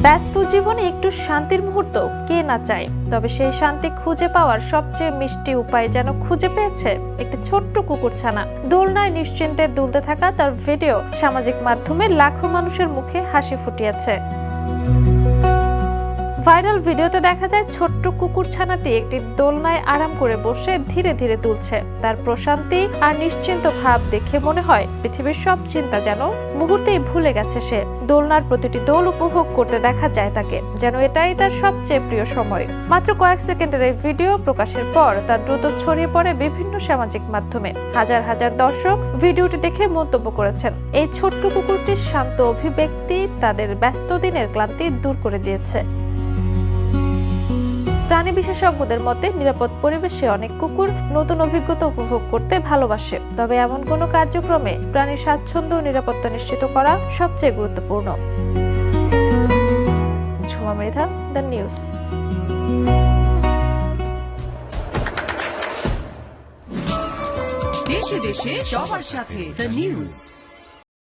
ব্যস্ত জীবনে একটু শান্তির মুহূর্ত কে না চায়, তবে সেই শান্তি খুঁজে পাওয়ার সবচেয়ে মিষ্টি উপায় যেন খুঁজে পেয়েছে একটি ছোট্ট কুকুরছানা। দোলনায় নিশ্চিন্তে দুলতে থাকা তার ভিডিও সামাজিক মাধ্যমে লাখো মানুষের মুখে হাসি ফুটিয়েছে। ভাইরাল ভিডিওতে দেখা যায় ছোট্ট কুকুরছানাটি একটি দোলনায় আরাম করে বসে ধীরে ধীরে দুলছে। তার প্রশান্তি আর নিশ্চিন্ত ভাব দেখে মনে হয় পৃথিবীর সব চিন্তা যেন মুহূর্তেই ভুলে গেছে সে। দোলনার প্রতিটি দোল উপভোগ করতে দেখা যায় তাকে, যেন এটাই তার সবচেয়ে প্রিয় সময়। মাত্র কয়েক সেকেন্ডের এই ভিডিও প্রকাশের পর তা দ্রুত ছড়িয়ে পড়ে বিভিন্ন সামাজিক মাধ্যমে। হাজার হাজার দর্শক ভিডিওটি দেখে মন্তব্য করেছেন, এই ছোট্ট কুকুরটির শান্ত অভিব্যক্তি তাদের ব্যস্ত দিনের ক্লান্তি দূর করে দিয়েছে। প্রাণী বিশেষজ্ঞদের মতে নিরাপদ পরিবেশে অনেক কুকুর নতুন অভিজ্ঞতা উপভোগ করতে ভালোবাসে, তবে এমন কোনো কার্যক্রমে প্রাণীর স্বাচ্ছন্দ্য ও নিরাপত্তা নিশ্চিত করা সবচেয়ে গুরুত্বপূর্ণ। Jhuma Mridha, the news. দেশে দেশে সবার সাথে দ্য নিউজ।